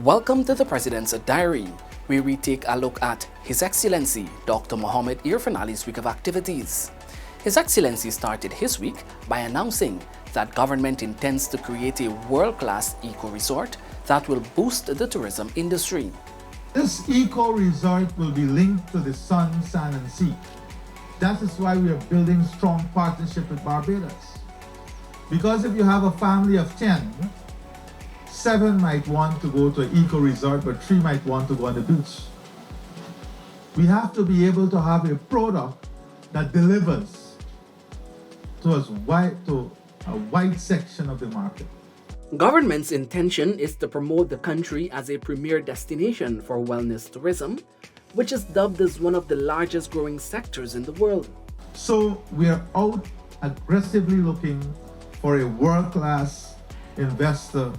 Welcome to the President's Diary, where we take a look at His Excellency Dr. Mohamed Irfaan Ali's week of activities. His Excellency started his week by announcing that government intends to create a world-class eco-resort that will boost the tourism industry. This eco-resort will be linked to the sun, sand and sea. That is why we are building strong partnership with Barbados. Because if you have a family of 10, 7 might want to go to an eco-resort, but 3 might want to go on the beach. We have to be able to have a product that delivers to a wide section of the market. Government's intention is to promote the country as a premier destination for wellness tourism, which is dubbed as one of the largest growing sectors in the world. So we are out aggressively looking for a world-class investor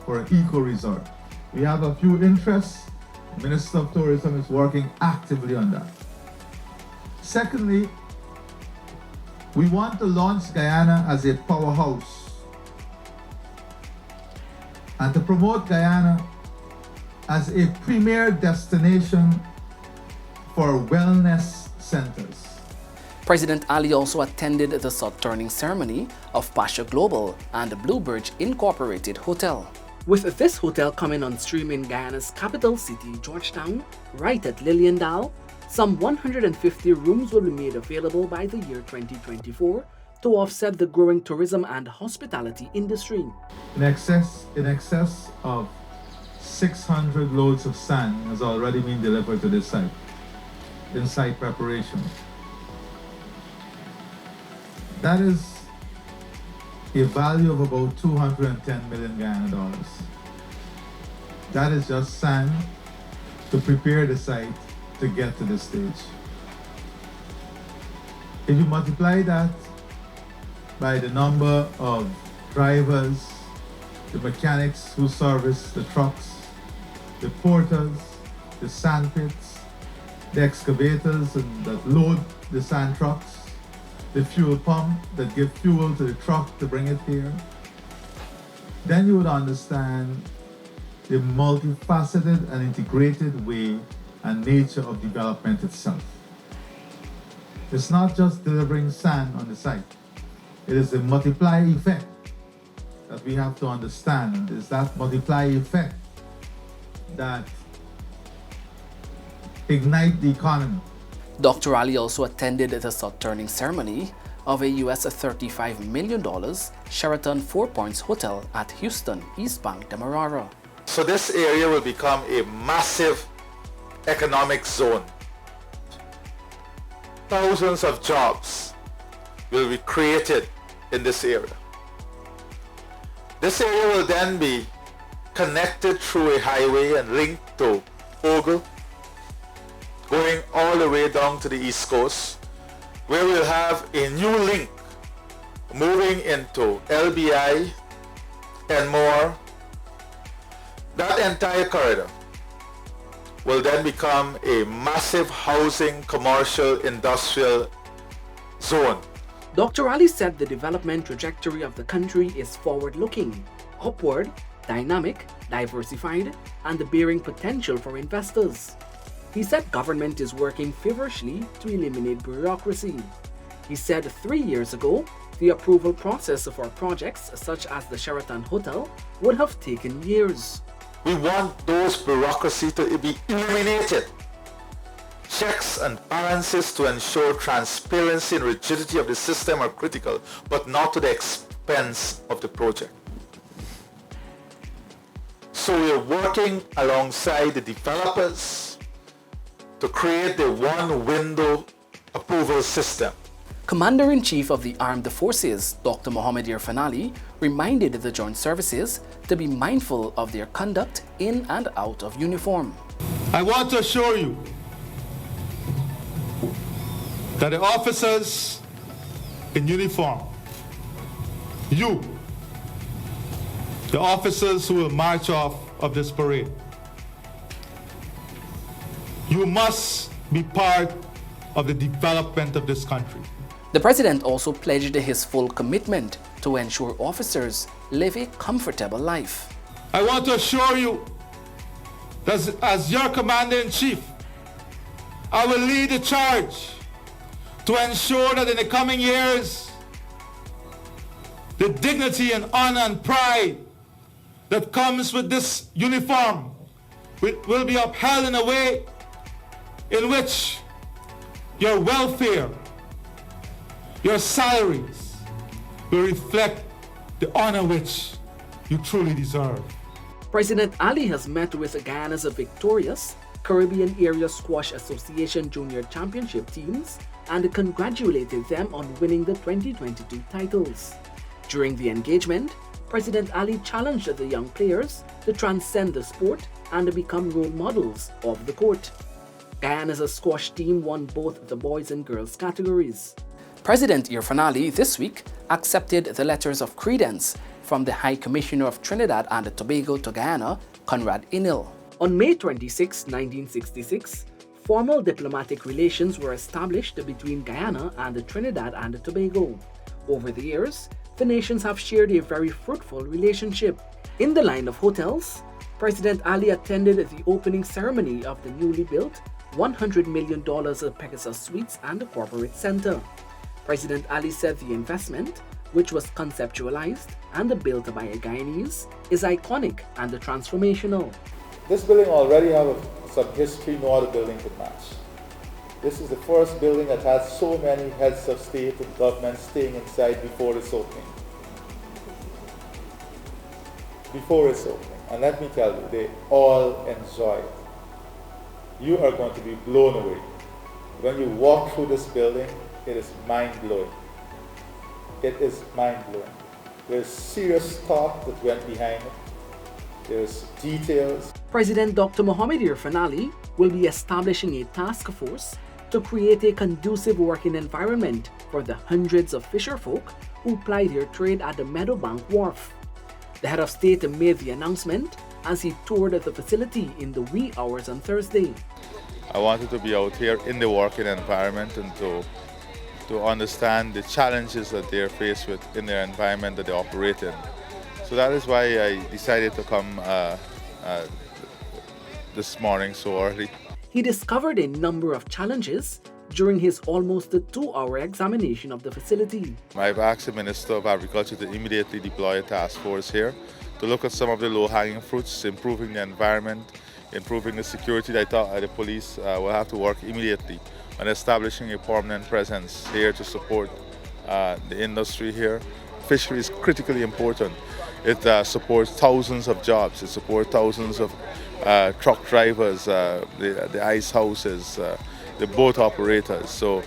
for an eco-resort. We have a few interests. The Minister of Tourism is working actively on that. Secondly, we want to launch Guyana as a powerhouse and to promote Guyana as a premier destination for wellness centers. President Ali also attended the sod-turning ceremony of Pasha Global and Bluebird Incorporated Hotel. With this hotel coming on stream in Guyana's capital city, Georgetown, right at Liliendal, some 150 rooms will be made available by the year 2024 to offset the growing tourism and hospitality industry. In excess of 600 loads of sand has already been delivered to this site, in site preparation. That is a value of about 210 million Guyana dollars. That is just sand to prepare the site to get to this stage. If you multiply that by the number of drivers, the mechanics who service the trucks, the porters, the sand pits, the excavators that load the sand trucks, the fuel pump that give fuel to the truck to bring it here, then you would understand the multifaceted and integrated way and nature of development itself. It's not just delivering sand on the site. It is the multiply effect that we have to understand. It's that multiply effect that ignite the economy. Dr. Ali also attended the sod-turning ceremony of a US $35 million Sheraton Four Points Hotel at Houston, East Bank, Demerara. So this area will become a massive economic zone. Thousands of jobs will be created in this area. This area will then be connected through a highway and linked to Ogle, going all the way down to the East Coast, where we'll have a new link moving into LBI and more. That entire corridor will then become a massive housing, commercial, industrial zone. Dr. Ali said the development trajectory of the country is forward-looking, upward, dynamic, diversified, and bearing potential for investors. He said government is working feverishly to eliminate bureaucracy. He said 3 years ago, the approval process for projects such as the Sheraton Hotel would have taken years. We want those bureaucracy to be eliminated. Checks and balances to ensure transparency and rigidity of the system are critical, but not to the expense of the project. So we are working alongside the developers to create the one-window approval system. Commander-in-Chief of the Armed Forces, Dr. Mohamed Irfaan Ali, reminded the joint services to be mindful of their conduct in and out of uniform. I want to assure you that the officers in uniform, you, the officers who will march off of this parade, you must be part of the development of this country. The President also pledged his full commitment to ensure officers live a comfortable life. I want to assure you that as your Commander-in-Chief, I will lead the charge to ensure that in the coming years, the dignity and honor and pride that comes with this uniform will be upheld in a way in which your welfare, your salaries will reflect the honor which you truly deserve. President Ali has met with Guyana's victorious Caribbean Area Squash Association Junior Championship teams and congratulated them on winning the 2022 titles. During the engagement, President Ali challenged the young players to transcend the sport and become role models of the court. Guyana's squash team won both the boys and girls categories. President Irfaan Ali this week accepted the letters of credence from the High Commissioner of Trinidad and Tobago to Guyana, Conrad Inil. On May 26, 1966, formal diplomatic relations were established between Guyana and Trinidad and Tobago. Over the years, the nations have shared a very fruitful relationship. In the line of hotels, President Ali attended the opening ceremony of the newly built $100 million Pegasus Suites and Corporate Center. President Ali said the investment, which was conceptualized and built by a Guyanese, is iconic and transformational. This building already has some history no other building could match. This is the first building that has so many heads of state and government staying inside before its opening. And let me tell you, they all enjoy it. You are going to be blown away. When you walk through this building, it is mind-blowing. It is mind-blowing. There's serious thought that went behind it. There's details. President Dr. Mohamed Irfaan Ali will be establishing a task force to create a conducive working environment for the hundreds of fisherfolk who ply their trade at the Meadowbank Wharf. The head of state made the announcement as he toured the facility in the wee hours on Thursday. I wanted to be out here in the working environment and to understand the challenges that they're faced with in their environment that they operate in. So that is why I decided to come this morning so early. He discovered a number of challenges during his almost 2-hour examination of the facility. I've asked the Minister of Agriculture to immediately deploy a task force here to look at some of the low-hanging fruits, improving the environment, improving the security. I thought the police will have to work immediately on establishing a permanent presence here to support the industry here. Fishery is critically important. It supports thousands of jobs. It supports thousands of truck drivers, the ice houses, the boat operators. So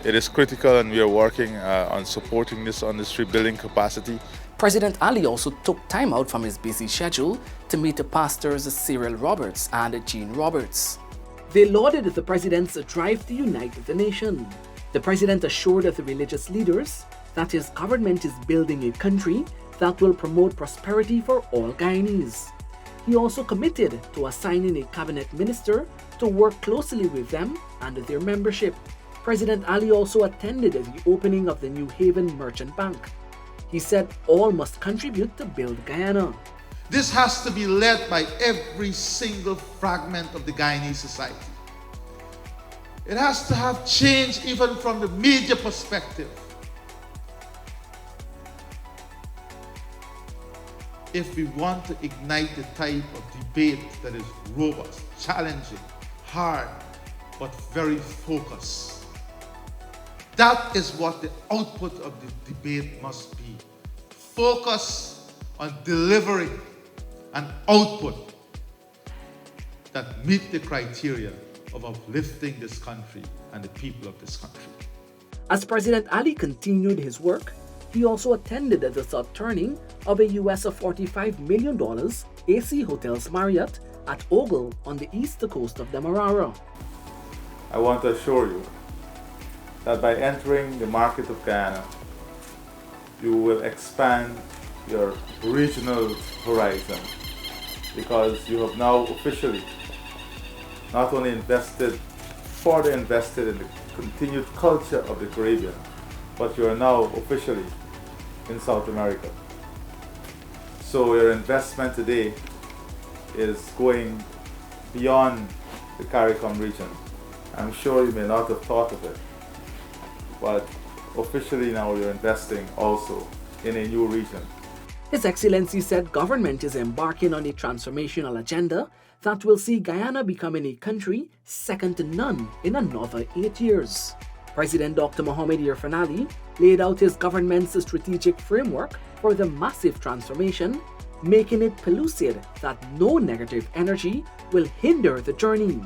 it is critical, and we are working on supporting this industry, building capacity. President Ali also took time out from his busy schedule to meet the pastors Cyril Roberts and Jean Roberts. They lauded the president's drive to unite the nation. The president assured the religious leaders that his government is building a country that will promote prosperity for all Guyanese. He also committed to assigning a cabinet minister to work closely with them and their membership. President Ali also attended the opening of the New Haven Merchant Bank. He said all must contribute to build Guyana. This has to be led by every single fragment of the Guyanese society. It has to have change even from the media perspective. If we want to ignite the type of debate that is robust, challenging, hard, but very focused, that is what the output of the debate must be. Focus on delivering an output that meet the criteria of uplifting this country and the people of this country. As President Ali continued his work, he also attended the soft turning of a US $45 million AC Hotels Marriott at Ogle on the east coast of Demerara. I want to assure you that by entering the market of Guyana, you will expand your regional horizon, because you have now officially not only further invested in the continued culture of the Caribbean, but you are now officially in South America. So your investment today is going beyond the CARICOM region. I'm sure you may not have thought of it, but officially now you're investing also in a new region. His Excellency said government is embarking on a transformational agenda that will see Guyana becoming a country second to none in another 8 years. President Dr. Mohamed Irfaan Ali laid out his government's strategic framework for the massive transformation, making it pellucid that no negative energy will hinder the journey.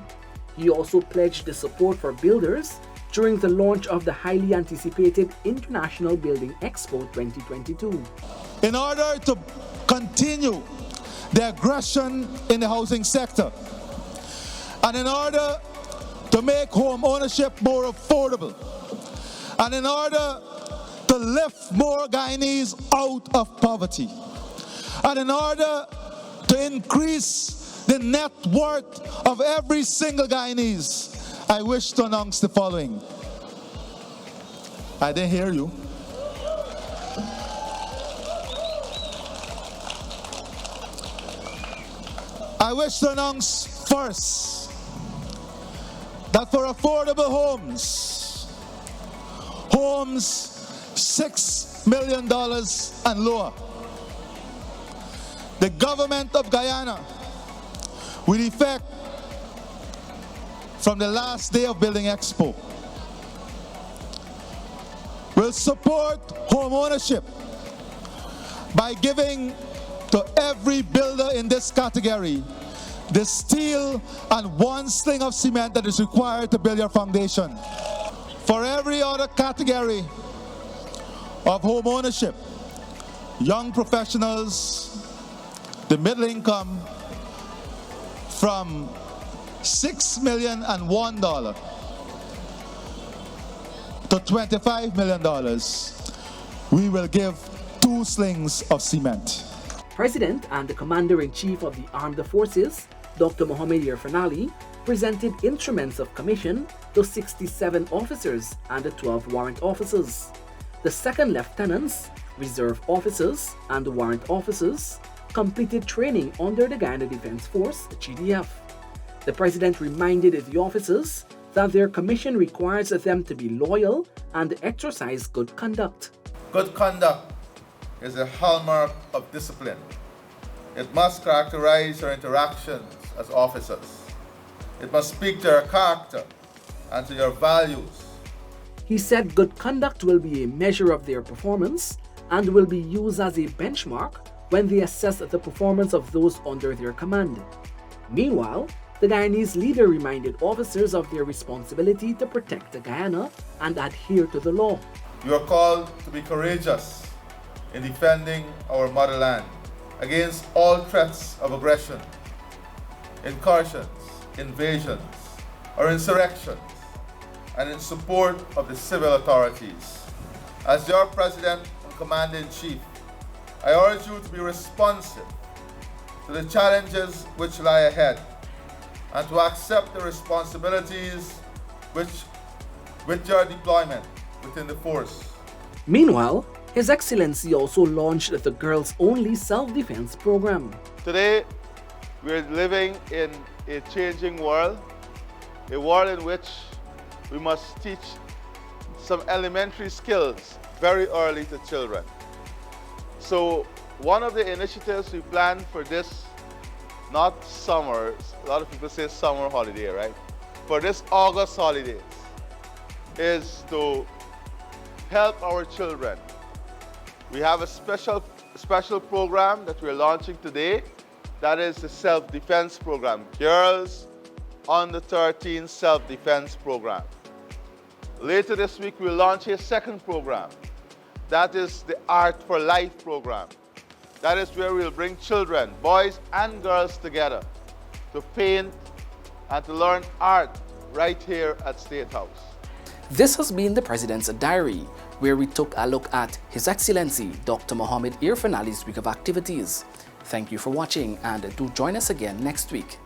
He also pledged the support for builders during the launch of the highly anticipated International Building Expo 2022. In order to continue the aggression in the housing sector, and in order to make home ownership more affordable, and in order to lift more Guyanese out of poverty, and in order to increase the net worth of every single Guyanese, I wish to announce the following. I didn't hear you. I wish to announce first that for affordable homes $6 million and lower, the government of Guyana, with effect from the last day of Building Expo, will support home ownership by giving to every builder in this category the steel and one sling of cement that is required to build your foundation. For every other category of home ownership, young professionals, the middle income, from $6,001,000 to $25 million, we will give 2 slings of cement. President and the Commander-in-Chief of the Armed Forces, Dr. Mohamed Irfaan Ali, presented instruments of commission to 67 officers and 12 warrant officers. The second lieutenants, reserve officers, and warrant officers completed training under the Guyana Defense Force, GDF. The President reminded the officers that their commission requires them to be loyal and exercise good conduct. Good conduct is a hallmark of discipline. It must characterize your interactions as officers. It must speak to your character and to your values. He said good conduct will be a measure of their performance and will be used as a benchmark when they assess the performance of those under their command. Meanwhile, the Guyanese leader reminded officers of their responsibility to protect Guyana and adhere to the law. You are called to be courageous in defending our motherland against all threats of aggression, incursions, invasions, or insurrections, and in support of the civil authorities. As your President and Commander-in-Chief, I urge you to be responsive to the challenges which lie ahead and to accept the responsibilities with your deployment within the force. Meanwhile, His Excellency also launched the Girls Only Self-Defense Program. Today, we're living in a changing world, a world in which we must teach some elementary skills very early to children. So one of the initiatives we planned for this, not summer, a lot of people say summer holiday, right? For this August holidays, is to help our children. We have a special program that we're launching today. That is the self-defense program, Girls Under 13 Self-Defense Program. Later this week, we'll launch a second program. That is the Art for Life program. That is where we'll bring children, boys and girls together to paint and to learn art right here at State House. This has been the President's Diary, where we took a look at His Excellency Dr. Mohamed Irfaan Ali's week of activities. Thank you for watching and do join us again next week.